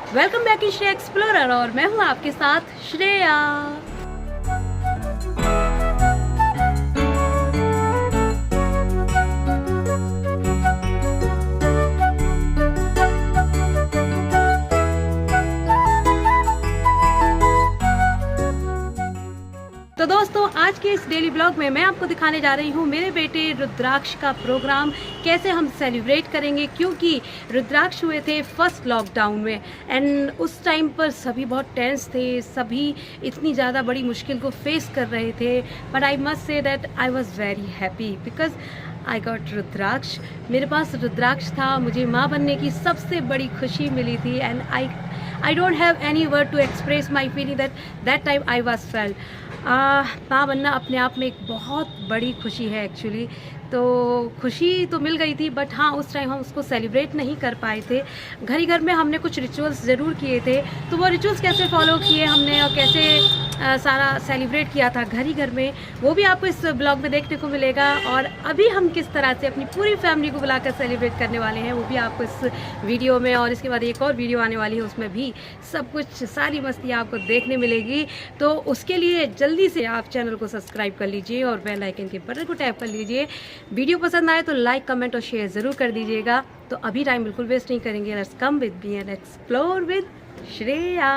Welcome back in Shreya explorer और मैं हूँ आपके साथ श्रेया। तो दोस्तों, आज के इस डेली ब्लॉग में मैं आपको दिखाने जा रही हूँ मेरे बेटे रुद्राक्ष का प्रोग्राम कैसे हम सेलिब्रेट करेंगे, क्योंकि रुद्राक्ष हुए थे फर्स्ट लॉकडाउन में एंड उस टाइम पर सभी बहुत टेंस थे, सभी इतनी ज़्यादा बड़ी मुश्किल को फेस कर रहे थे। But I must say that I was very happy because I got rudraksha. मेरे पास रुद्राक्ष था, मुझे माँ बनने की सबसे बड़ी खुशी मिली थी and I don't have any word to express my feeling that time I was felt। माँ बनना अपने आप में एक बहुत बड़ी खुशी है एक्चुअली। तो खुशी तो मिल गई थी, बट हाँ उस टाइम हम उसको सेलिब्रेट नहीं कर पाए थे। घर ही घर में हमने कुछ रिचुअल्स ज़रूर किए थे, तो वो रिचुअल्स कैसे फॉलो किए हमने और कैसे सारा सेलिब्रेट किया था घर ही घर में, वो भी आपको इस ब्लॉग में देखने को मिलेगा। और अभी हम किस तरह से अपनी पूरी फैमिली को बुलाकर सेलिब्रेट करने वाले हैं वो भी आपको इस वीडियो में, और इसके बाद एक और वीडियो आने वाली है उसमें भी सब कुछ सारी मस्ती आपको देखने मिलेगी। तो उसके लिए जल्दी से आप चैनल को सब्सक्राइब कर लीजिए और बेल आइकन के बटन को टैप कर लीजिए। वीडियो पसंद आए तो लाइक कमेंट और शेयर ज़रूर कर दीजिएगा। तो अभी टाइम बिल्कुल वेस्ट नहीं करेंगे, let's come with me and explore with Shreya.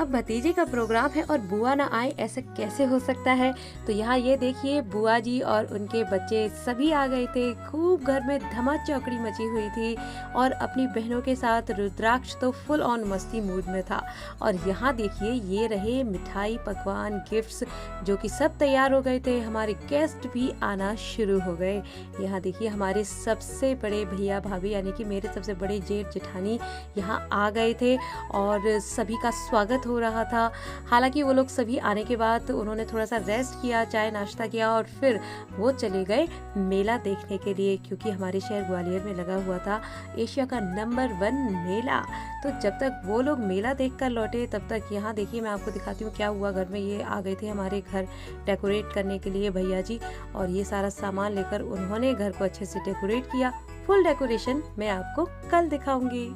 अब भतीजे का प्रोग्राम है और बुआ ना आए ऐसा कैसे हो सकता है। तो यहाँ ये देखिए बुआ जी और उनके बच्चे सभी आ गए थे। खूब घर में धमा चौकड़ी मची हुई थी और अपनी बहनों के साथ रुद्राक्ष तो फुल ऑन मस्ती मूड में था। और यहाँ देखिए ये रहे मिठाई पकवान गिफ्ट्स जो कि सब तैयार हो गए थे। हमारे गेस्ट भी आना शुरू हो गए। यहाँ देखिए हमारे सबसे बड़े भैया भाभी यानी कि मेरे सबसे बड़े जेठ जेठानी यहाँ आ गए थे और सभी का स्वागत हो रहा था। हालांकि वो लोग सभी आने के बाद उन्होंने थोड़ा सा रेस्ट किया, चाय नाश्ता किया और फिर वो चले गए मेला देखने के लिए, क्योंकि हमारे शहर ग्वालियर में लगा हुआ था एशिया का नंबर 1 मेला। तो जब तक वो लोग मेला देखकर लौटे तब तक यहाँ देखिए मैं आपको दिखाती हूँ क्या हुआ। घर में ये आ गए थे हमारे घर डेकोरेट करने के लिए भैया जी, और ये सारा सामान लेकर उन्होंने घर को अच्छे से डेकोरेट किया। फुल डेकोरेशन मैं आपको कल दिखाऊंगी।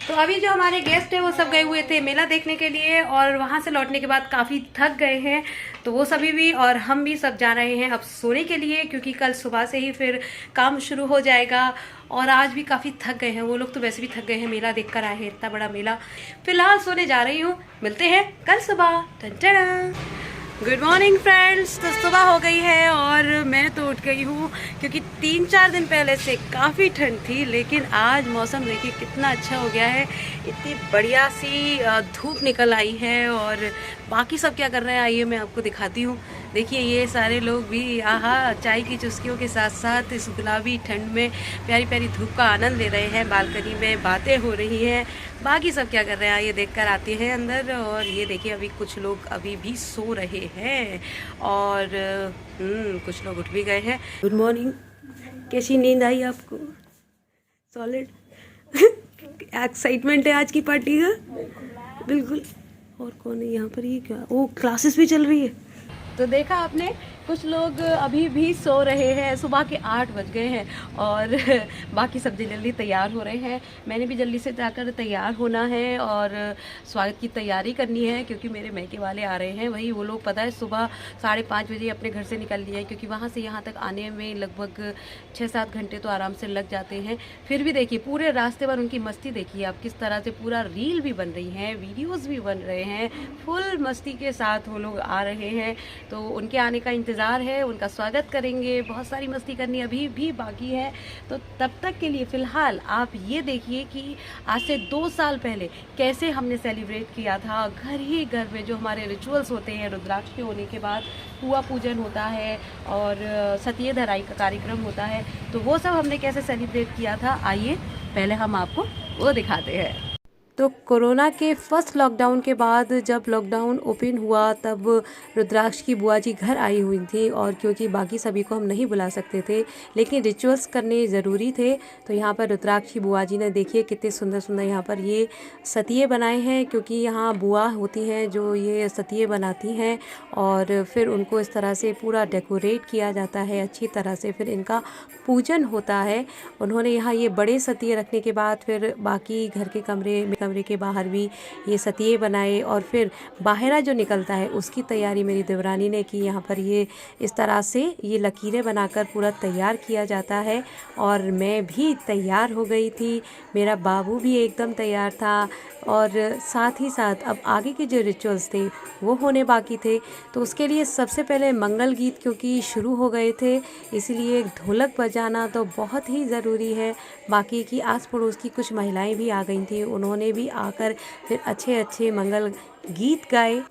तो अभी जो हमारे गेस्ट हैं वो सब गए हुए थे मेला देखने के लिए और वहाँ से लौटने के बाद काफ़ी थक गए हैं। तो वो सभी भी और हम भी सब जा रहे हैं अब सोने के लिए, क्योंकि कल सुबह से ही फिर काम शुरू हो जाएगा। और आज भी काफ़ी थक गए हैं वो लोग, तो वैसे भी थक गए हैं, मेला देख कर आए हैं इतना बड़ा मेला। फिलहाल सोने जा रही हूँ, मिलते हैं कल सुबह। Good morning friends. तो सुबह हो गई है और मैं तो उठ गई हूँ, क्योंकि 3-4 दिन पहले से काफ़ी ठंड थी, लेकिन आज मौसम देखिए कितना अच्छा हो गया है। इतनी बढ़िया सी धूप निकल आई है। और बाकी सब क्या कर रहे हैं आइए मैं आपको दिखाती हूँ। देखिए ये सारे लोग भी आहा चाय की चुस्कियों के साथ साथ इस गुलाबी ठंड में प्यारी प्यारी धूप का आनंद ले रहे हैं। बालकनी में बातें हो रही हैं। बाकी सब क्या कर रहे हैं ये देखकर आते हैं अंदर। और ये देखिए अभी कुछ लोग अभी भी सो रहे हैं और कुछ लोग उठ भी गए हैं। Good morning. कैसी नींद आई आपको? सॉलिड एक्साइटमेंट है आज की पार्टी का? बिल्कुल। और कौन है यहाँ पर? ये क्या? ओ क्लासेस भी चल रही है। तो देखा आपने कुछ लोग अभी भी सो रहे हैं। सुबह के 8 बज गए हैं और बाकी सब जल्दी तैयार हो रहे हैं। मैंने भी जल्दी से जाकर तैयार होना है और स्वागत की तैयारी करनी है, क्योंकि मेरे मैके वाले आ रहे हैं। वही वो लोग पता है सुबह 5:30 बजे अपने घर से निकल लिए हैं, क्योंकि वहाँ से यहाँ तक आने में लगभग 6-7 घंटे तो आराम से लग जाते हैं। फिर भी देखिए पूरे रास्ते पर उनकी मस्ती देखिए आप किस तरह से। पूरा रील भी बन रही हैं, वीडियोज़ भी बन रहे हैं, फुल मस्ती के साथ वो लोग आ रहे हैं। तो उनके आने का इंतज़ार है, उनका स्वागत करेंगे। बहुत सारी मस्ती करनी अभी भी बाकी है। तो तब तक के लिए फ़िलहाल आप ये देखिए कि आज से 2 साल पहले कैसे हमने सेलिब्रेट किया था घर ही घर में। जो हमारे रिचुअल्स होते हैं, रुद्राक्ष के होने के बाद पुआ पूजन होता है और सतिये धराई का कार्यक्रम होता है, तो वो सब हमने कैसे सेलिब्रेट किया था आइए पहले हम आपको वो दिखाते हैं। तो कोरोना के फर्स्ट लॉकडाउन के बाद जब लॉकडाउन ओपन हुआ तब रुद्राक्ष की बुआ जी घर आई हुई थी, और क्योंकि बाकी सभी को हम नहीं बुला सकते थे लेकिन रिचुअल्स करने ज़रूरी थे, तो यहाँ पर रुद्राक्ष की बुआ जी ने देखिए कितने सुंदर सुंदर यहाँ पर ये सतिये बनाए हैं, क्योंकि यहाँ बुआ होती हैं जो ये सतिये बनाती हैं और फिर उनको इस तरह से पूरा डेकोरेट किया जाता है अच्छी तरह से, फिर इनका पूजन होता है। उन्होंने यहाँ ये बड़े सतिये रखने के बाद फिर बाकी घर के कमरे के बाहर भी ये सतिये बनाए, और फिर बाहरा जो निकलता है उसकी तैयारी मेरी देवरानी ने की। यहाँ पर ये इस तरह से ये लकीरें बनाकर पूरा तैयार किया जाता है, और मैं भी तैयार हो गई थी, मेरा बाबू भी एकदम तैयार था, और साथ ही साथ अब आगे के जो रिचुअल्स थे वो होने बाकी थे। तो उसके लिए सबसे पहले मंगल गीत क्योंकि शुरू हो गए थे, इसलिए ढोलक बजाना तो बहुत ही ज़रूरी है। बाकी की आस पड़ोस की कुछ महिलाएं भी आ गई थी, उन्होंने भी आकर फिर अच्छे अच्छे मंगल गीत गाए।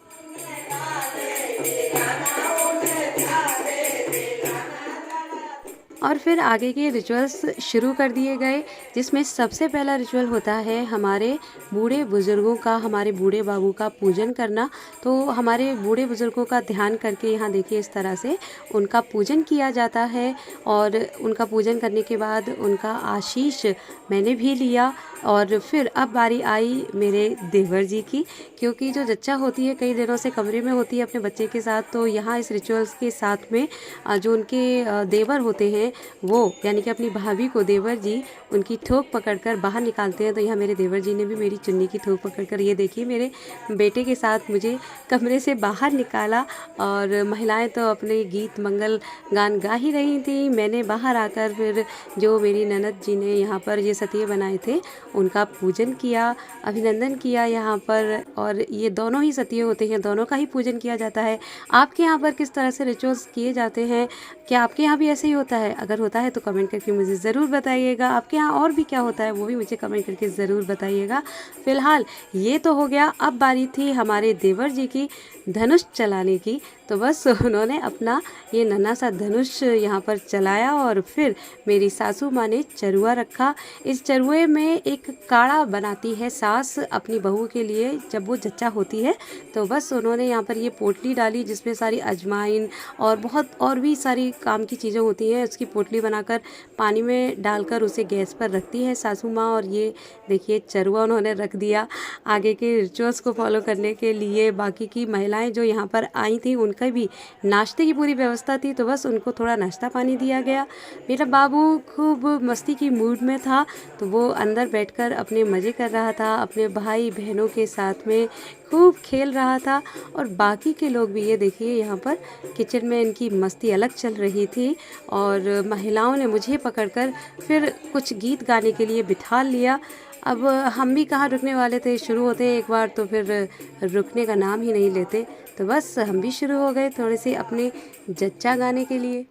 और फिर आगे के रिचुअल्स शुरू कर दिए गए, जिसमें सबसे पहला रिचुअल होता है हमारे बूढ़े बुज़ुर्गों का, हमारे बूढ़े बाबू का पूजन करना। तो हमारे बूढ़े बुज़ुर्गों का ध्यान करके यहाँ देखिए इस तरह से उनका पूजन किया जाता है, और उनका पूजन करने के बाद उनका आशीष मैंने भी लिया। और फिर अब बारी आई मेरे देवर जी की, क्योंकि जो जच्चा होती है कई दिनों से कमरे में होती है अपने बच्चे के साथ, तो यहाँ इस रिचुअल्स के साथ में जो उनके देवर होते हैं वो यानी कि अपनी भाभी को देवर जी उनकी ठोक पकड़कर बाहर निकालते हैं। तो यहाँ मेरे देवर जी ने भी मेरी चुन्नी की ठोक पकड़कर ये देखिए मेरे बेटे के साथ मुझे कमरे से बाहर निकाला, और महिलाएं तो अपने गीत मंगल गान गा ही रही थी। मैंने बाहर आकर फिर जो मेरी ननद जी ने यहाँ पर ये सतिये बनाए थे उनका पूजन किया, अभिनंदन किया यहाँ पर। और ये दोनों ही सतिये होते हैं, दोनों का ही पूजन किया जाता है। आपके यहाँ पर किस तरह से रिचुअल्स किए जाते हैं? क्या आपके यहाँ भी ऐसे ही होता है? अगर होता है तो कमेंट करके मुझे ज़रूर बताइएगा। आपके यहाँ और भी क्या होता है वो भी मुझे कमेंट करके ज़रूर बताइएगा। फ़िलहाल ये तो हो गया, अब बारी थी हमारे देवर जी की धनुष चलाने की। तो बस उन्होंने अपना ये नन्हा सा धनुष यहाँ पर चलाया, और फिर मेरी सासू माँ ने चरुआ रखा। इस चरुए में एक काढ़ा बनाती है सास अपनी बहू के लिए जब वो जच्चा होती है। तो बस उन्होंने यहाँ पर ये पोटली डाली जिसमें सारी अजवाइन और बहुत और भी सारी काम की चीज़ें होती हैं, उसकी पोटली बनाकर पानी में डालकर उसे गैस पर रखती है सासू माँ। और ये देखिए चरुआ उन्होंने रख दिया आगे के रिचुअल्स को फॉलो करने के लिए। बाकी की महिलाएं जो यहाँ पर आई थी उनका भी नाश्ते की पूरी व्यवस्था थी, तो बस उनको थोड़ा नाश्ता पानी दिया गया। मेरा बाबू खूब मस्ती की मूड में था, तो वो अंदर बैठकर अपने मज़े कर रहा था, अपने भाई बहनों के साथ में खूब खेल रहा था। और बाकी के लोग भी ये देखिए यहाँ पर किचन में इनकी मस्ती अलग चल रही थी, और महिलाओं ने मुझे पकड़कर फिर कुछ गीत गाने के लिए बिठा लिया। अब हम भी कहाँ रुकने वाले थे, शुरू होते एक बार तो फिर रुकने का नाम ही नहीं लेते। तो बस हम भी शुरू हो गए थोड़े से अपने जच्चा गाने के लिए।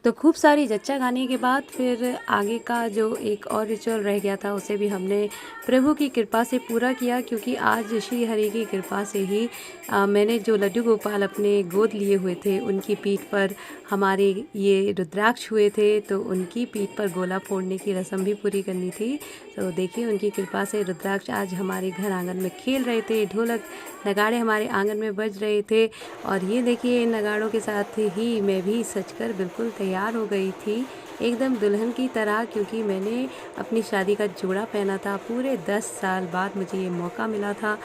तो खूब सारी जच्चा गाने के बाद फिर आगे का जो एक और रिचुअल रह गया था उसे भी हमने प्रभु की कृपा से पूरा किया, क्योंकि आज श्री हरि की कृपा से ही मैंने जो लड्डू गोपाल अपने गोद लिए हुए थे उनकी पीठ पर हमारे ये रुद्राक्ष हुए थे, तो उनकी पीठ पर गोला फोड़ने की रस्म भी पूरी करनी थी। तो देखिए उनकी कृपा से रुद्राक्ष आज हमारे घर आंगन में खेल रहे थे, ढोलक नगाड़े हमारे आंगन में बज रहे थे। और ये देखिए इन नगाड़ों के साथ ही मैं भी सजकर बिल्कुल तैयार हो गई थी एकदम दुल्हन की तरह, क्योंकि मैंने अपनी शादी का जोड़ा पहना था। पूरे 10 साल बाद मुझे ये मौका मिला था।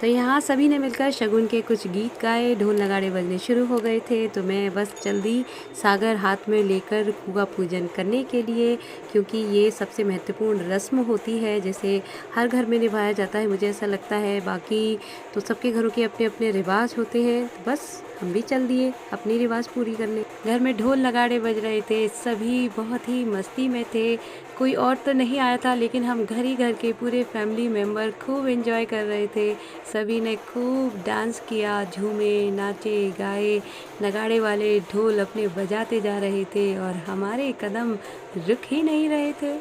तो यहाँ सभी ने मिलकर शगुन के कुछ गीत गाए, ढोल नगाड़े बजने शुरू हो गए थे। तो मैं बस जल्दी सागर हाथ में लेकर कुआ पूजन करने के लिए, क्योंकि ये सबसे महत्वपूर्ण रस्म होती है जैसे हर घर में निभाया जाता है, मुझे ऐसा लगता है। बाकी तो सबके घरों के अपने अपने रिवाज होते हैं, तो बस हम भी चल दिए अपनी रिवाज पूरी करने। घर में ढोल नगाड़े बज रहे थे, सभी बहुत ही मस्ती में थे। कोई और तो नहीं आया था, लेकिन हम घर ही घर के पूरे फैमिली मेम्बर खूब एंजॉय कर रहे थे। सभी ने खूब डांस किया, झूमे, नाचे, गाए, नगाड़े वाले ढोल अपने बजाते जा रहे थे और हमारे कदम रुक ही नहीं रहे थे।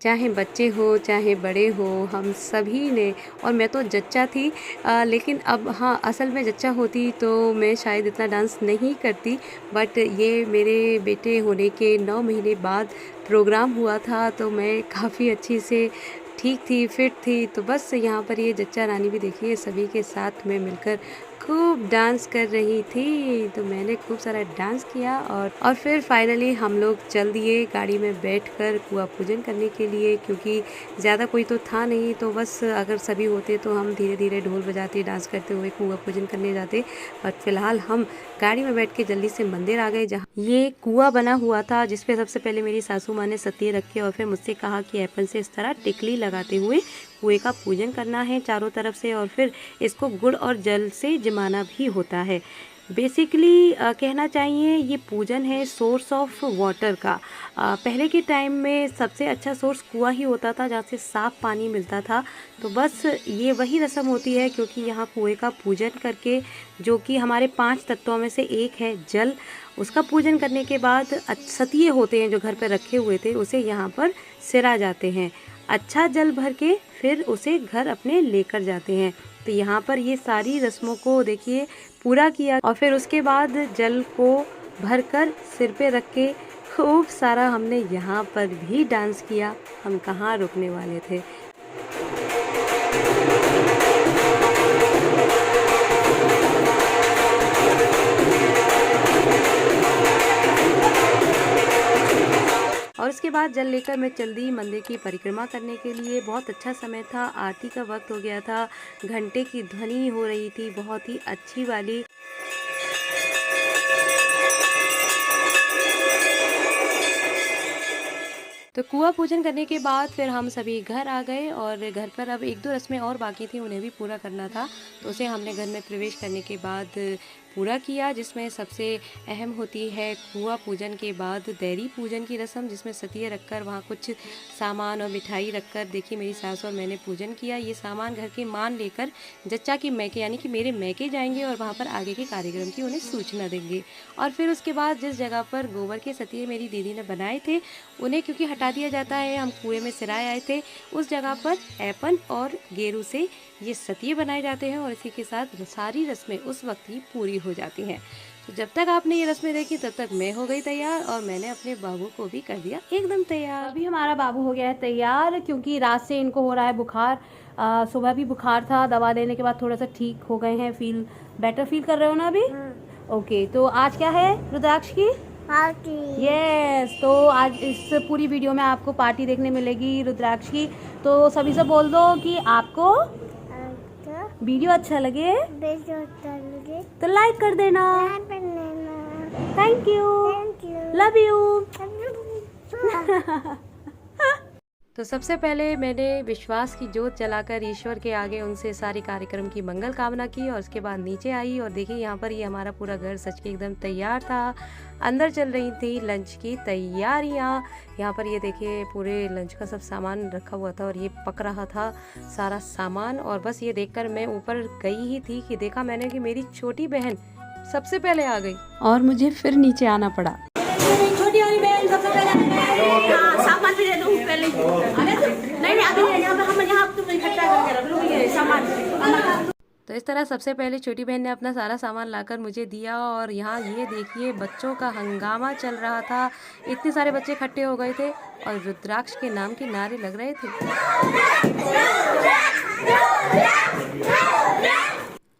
चाहे बच्चे हो चाहे बड़े हो, हम सभी ने, और मैं तो जच्चा थी, लेकिन अब हाँ, असल में जच्चा होती तो मैं शायद इतना डांस नहीं करती, बट ये मेरे बेटे होने के 9 महीने बाद प्रोग्राम हुआ था, तो मैं काफ़ी अच्छी से ठीक थी, फिट थी। तो बस यहाँ पर ये जच्चा रानी भी देखिए सभी के साथ में मिलकर खूब डांस कर रही थी, तो मैंने खूब सारा डांस किया और फिर फाइनली हम लोग चल दिए गाड़ी में बैठकर कुआं पूजन करने के लिए, क्योंकि ज़्यादा कोई तो था नहीं, तो बस अगर सभी होते तो हम धीरे धीरे ढोल बजाते डांस करते हुए कुआं पूजन करने जाते। बट फिलहाल हम गाड़ी में बैठ के जल्दी से मंदिर आ गए, जहाँ ये कुआं बना हुआ था, जिसपे सबसे पहले मेरी सासू माँ ने सतिये रखे और फिर मुझसे कहा कि एप्पल से इस तरह टिकली लगाते हुए कुएं का पूजन करना है चारों तरफ से, और फिर इसको गुड़ और जल से जमाना भी होता है। बेसिकली कहना चाहिए ये पूजन है सोर्स ऑफ वाटर का। पहले के टाइम में सबसे अच्छा सोर्स कुआं ही होता था, जहाँ से साफ़ पानी मिलता था। तो बस ये वही रस्म होती है, क्योंकि यहाँ कुएं का पूजन करके, जो कि हमारे 5 तत्वों में से एक है जल, उसका पूजन करने के बाद सतिये होते हैं जो घर पर रखे हुए थे, उसे यहाँ पर सिरा जाते हैं। अच्छा जल भर के फिर उसे घर अपने लेकर जाते हैं। तो यहाँ पर ये सारी रस्मों को देखिए पूरा किया, और फिर उसके बाद जल को भरकर सिर पे रख के खूब सारा हमने यहाँ पर भी डांस किया। हम कहाँ रुकने वाले थे। और उसके बाद जल लेकर मैं चल दी मंदिर की परिक्रमा करने के लिए। बहुत अच्छा समय था, आरती का वक्त हो गया था, घंटे की ध्वनि हो रही थी बहुत ही अच्छी वाली। तो कुआं पूजन करने के बाद फिर हम सभी घर आ गए, और घर पर अब 1-2 रस्में और बाकी थी, उन्हें भी पूरा करना था, तो उसे हमने घर में प्रवेश करने के बाद पूरा किया, जिसमें सबसे अहम होती है कुआं पूजन के बाद दैरी पूजन की रस्म, जिसमें सतिये रखकर वहाँ कुछ सामान और मिठाई रखकर देखिए मेरी सास और मैंने पूजन किया। ये सामान घर के मान लेकर जच्चा की मैके यानी कि मेरे मैके जाएंगे और वहाँ पर आगे के कार्यक्रम की उन्हें सूचना देंगे। और फिर उसके बाद जिस जगह पर गोबर के सतिये मेरी दीदी ने बनाए थे, उन्हें क्योंकि हटा दिया जाता है, हम कुएं में सिराए आए थे, उस जगह पर ऐपन और गेरू से ये सतिये बनाए जाते हैं, और इसी के साथ सारी रस्में उस वक्त ही पूरी हो जाती हैं। तो जब तक आपने ये रस्में देखी तब तक मैं हो गई तैयार, और मैंने अपने बाबू को भी कर दिया एकदम तैयार। अभी हमारा बाबू हो गया है तैयार, क्योंकि रात से इनको हो रहा है बुखार। सुबह भी बुखार था, दवा लेने के बाद थोड़ा सा ठीक हो गए हैं, बेटर फील कर रहे हो ना अभी? ओके, तो आज क्या है रुद्राक्ष की पार्टी। यस, तो आज इस पूरी वीडियो में आपको पार्टी देखने मिलेगी रुद्राक्ष की। तो सभी से बोल दो कि आपको वीडियो अच्छा लगे तो लाइक कर देना। Thank you, love you. तो सबसे पहले मैंने विश्वास की जोत जलाकर ईश्वर के आगे उनसे सारी कार्यक्रम की मंगल कामना की, और उसके बाद नीचे आई और देखिए यहाँ पर ये हमारा पूरा घर सच के एकदम तैयार था। अंदर चल रही थी लंच की तैयारियाँ। यहाँ पर ये देखिए पूरे लंच का सब सामान रखा हुआ था, और ये पक रहा था सारा सामान। और बस ये देखकर मैं ऊपर गई ही थी कि देखा मैंने कि मेरी छोटी बहन सबसे पहले आ गई, और मुझे फिर नीचे आना पड़ा। छोटी वाली बहन सबसे पहले सामान भी दे दूं पहले। नहीं अभी हम यहाँ तुम इकट्ठा करके रख लो ये सामान। तो इस तरह सबसे पहले छोटी बहन ने अपना सारा सामान लाकर मुझे दिया, और यहाँ ये देखिए बच्चों का हंगामा चल रहा था। इतने सारे बच्चे इकट्ठे हो गए थे और रुद्राक्ष के नाम के नारे लग रहे थे।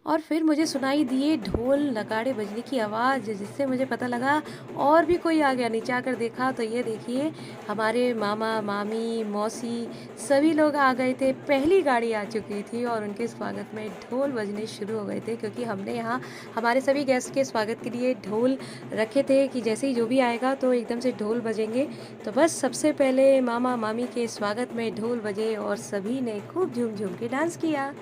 और फिर मुझे सुनाई दिए ढोल नगाड़े बजने की आवाज़, जिससे मुझे पता लगा और भी कोई आ गया। नीचे आकर देखा तो ये देखिए हमारे मामा मामी मौसी सभी लोग आ गए थे। पहली गाड़ी आ चुकी थी और उनके स्वागत में ढोल बजने शुरू हो गए थे, क्योंकि हमने यहाँ हमारे सभी गेस्ट के स्वागत के लिए ढोल रखे थे कि जैसे ही जो भी आएगा तो एकदम से ढोल बजेंगे। तो बस सबसे पहले मामा मामी के स्वागत में ढोल बजे और सभी ने खूब झूम झूम के डांस किया।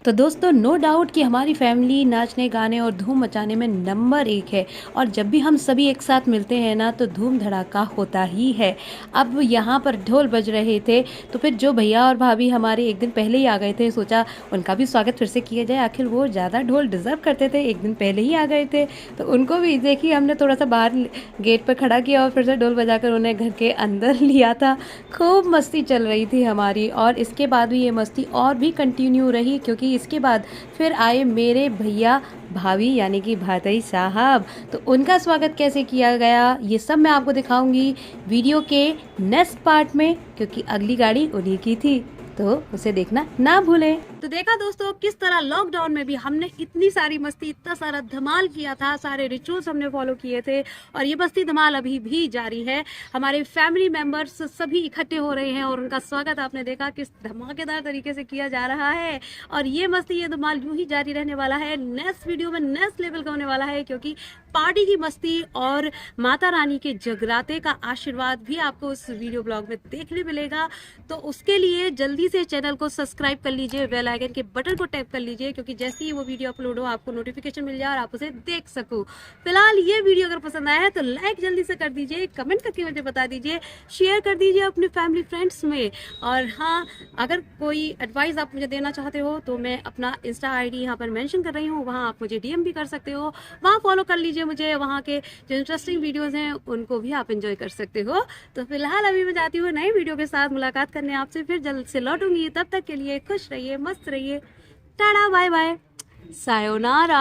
तो दोस्तों नो डाउट कि हमारी फैमिली नाचने गाने और धूम मचाने में नंबर 1 है। और जब भी हम सभी एक साथ मिलते हैं ना तो धूम धड़ाका होता ही है। अब यहाँ पर ढोल बज रहे थे तो फिर जो भैया और भाभी हमारे एक दिन पहले ही आ गए थे, सोचा उनका भी स्वागत फिर से किया जाए, आखिर वो ज़्यादा ढोल डिज़र्व करते थे, एक दिन पहले ही आ गए थे तो उनको भी देखिए हमने थोड़ा सा बाहर गेट पर खड़ा किया और फिर से ढोल बजाकर उन्हें घर के अंदर लिया था। खूब मस्ती चल रही थी हमारी और इसके बाद भी ये मस्ती और भी कंटिन्यू रही, क्योंकि इसके बाद फिर आए मेरे भैया भाभी यानी कि भातई साहब। तो उनका स्वागत कैसे किया गया ये सब मैं आपको दिखाऊंगी वीडियो के नेक्स्ट पार्ट में, क्योंकि अगली गाड़ी उन्हीं की थी तो उसे देखना ना भूलें। तो देखा दोस्तों किस तरह लॉकडाउन में भी हमने इतनी सारी मस्ती, इतना सारा धमाल किया था, सारे रिचुअल्स हमने फॉलो किए थे और ये मस्ती धमाल अभी भी जारी है। हमारे फैमिली मेंबर्स सभी इकट्ठे हो रहे हैं और उनका स्वागत आपने देखा किस धमाकेदार तरीके से किया जा रहा है और ये मस्ती ये धमाल यूं ही जारी रहने वाला है। नेक्स्ट वीडियो में नेक्स्ट लेवल का होने वाला है, क्योंकि पार्टी की मस्ती और माता रानी के जगराते का आशीर्वाद भी आपको उस वीडियो ब्लॉग में देखने मिलेगा। तो उसके लिए जल्दी से चैनल को सब्सक्राइब कर लीजिए, बेल आइकन के बटन को टैप कर लीजिए, क्योंकि जैसे ही वो वीडियो अपलोड हो आपको नोटिफिकेशन मिल जाए और आप उसे देख सको। फिलहाल ये वीडियो अगर पसंद आया है तो लाइक जल्दी से कर दीजिए, कमेंट करके मुझे बता दीजिए, शेयर कर दीजिए अपने फैमिली फ्रेंड्स में। और हाँ, अगर कोई एडवाइस आप मुझे देना चाहते हो तो मैं अपना इंस्टा आईडी यहाँ पर मेंशन कर रही हूँ, वहाँ आप मुझे डीएम भी कर सकते हो, वहाँ फॉलो कर लीजिए मुझे, वहाँ के जो इंटरेस्टिंग वीडियोस हैं उनको भी आप एंजॉय कर सकते हो। तो फिलहाल अभी मैं जाती हूँ नई वीडियो के साथ मुलाकात करने आपसे, फिर जल्द से लौटूंगी। तब तक के लिए खुश रहिए, मस्त रहिए, टाटा बाय बाय, सायोनारा।